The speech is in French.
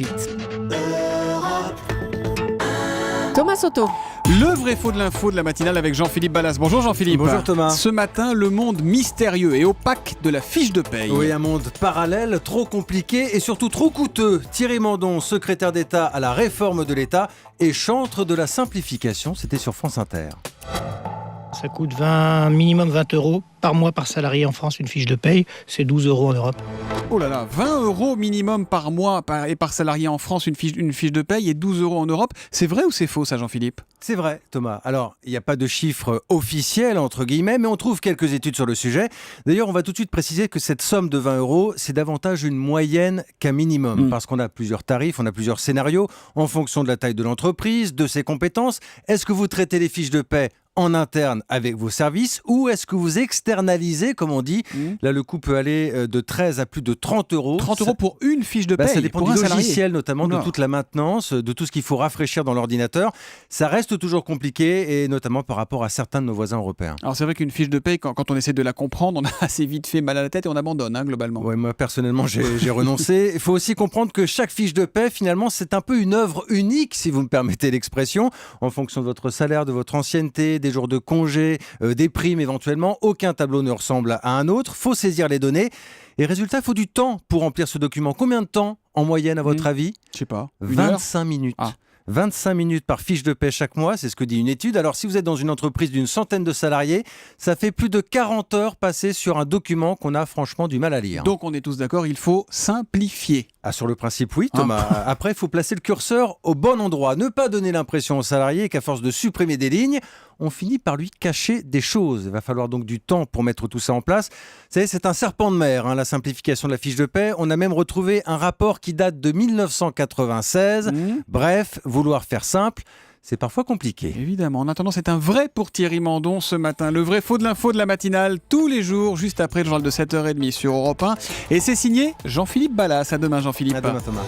suite. Thomas Soto. Le vrai faux de l'info de la matinale avec Jean-Philippe Ballas. Bonjour Jean-Philippe. Bonjour Thomas. Ce matin, le monde mystérieux et opaque de la fiche de paye. Oui, un monde parallèle, trop compliqué et surtout trop coûteux. Thierry Mandon, secrétaire d'État à la réforme de l'État et chantre de la simplification, c'était sur France Inter. Ça coûte minimum 20 euros par mois par salarié en France, une fiche de paye. C'est 12 euros en Europe. Oh là là, 20 euros minimum par mois et par salarié en France, une fiche de paye et 12 euros en Europe. C'est vrai ou c'est faux ça, Jean-Philippe ? C'est vrai, Thomas. Alors, il n'y a pas de chiffre officiel, entre guillemets, mais on trouve quelques études sur le sujet. D'ailleurs, on va tout de suite préciser que cette somme de 20 euros, c'est davantage une moyenne qu'un minimum. Parce qu'on a plusieurs tarifs, on a plusieurs scénarios, en fonction de la taille de l'entreprise, de ses compétences. Est-ce que vous traitez les fiches de paie en interne avec vos services ou est-ce que vous externalisez, comme on dit ? Là, le coût peut aller de 13 à plus de 30 euros. 30 euros pour une fiche de paye Ça dépend pour du un salarié. logiciel, notamment de toute la maintenance, de tout ce qu'il faut rafraîchir dans l'ordinateur. Ça reste toujours compliqué et notamment par rapport à certains de nos voisins européens. Alors c'est vrai qu'une fiche de paye, quand on essaie de la comprendre, on a assez vite fait mal à la tête et on abandonne globalement. Ouais, moi personnellement j'ai renoncé. Il faut aussi comprendre que chaque fiche de paie finalement c'est un peu une œuvre unique, si vous me permettez l'expression, en fonction de votre salaire, de votre ancienneté, des jours de congé, des primes éventuellement. Aucun tableau ne ressemble à un autre. Faut saisir les données. Et résultat, il faut du temps pour remplir ce document. Combien de temps en moyenne à votre avis ? Je sais pas. 25 minutes. 25 minutes par fiche de paie chaque mois, c'est ce que dit une étude. Alors si vous êtes dans une entreprise d'une centaine de salariés, ça fait plus de 40 heures passées sur un document qu'on a franchement du mal à lire. Donc on est tous d'accord, il faut simplifier. Ah, sur le principe, oui, Thomas. Après, il faut placer le curseur au bon endroit. Ne pas donner l'impression aux salariés qu'à force de supprimer des lignes, on finit par lui cacher des choses. Il va falloir donc du temps pour mettre tout ça en place. Vous savez, c'est un serpent de mer, la simplification de la fiche de paie. On a même retrouvé un rapport qui date de 1996. Bref, vouloir faire simple, c'est parfois compliqué. Évidemment. En attendant, c'est un vrai pour Thierry Mandon ce matin. Le vrai faux de l'info de la matinale, tous les jours, juste après le journal de 7h30 sur Europe 1. Et c'est signé Jean-Philippe Ballas. À demain, Jean-Philippe. À demain, Thomas.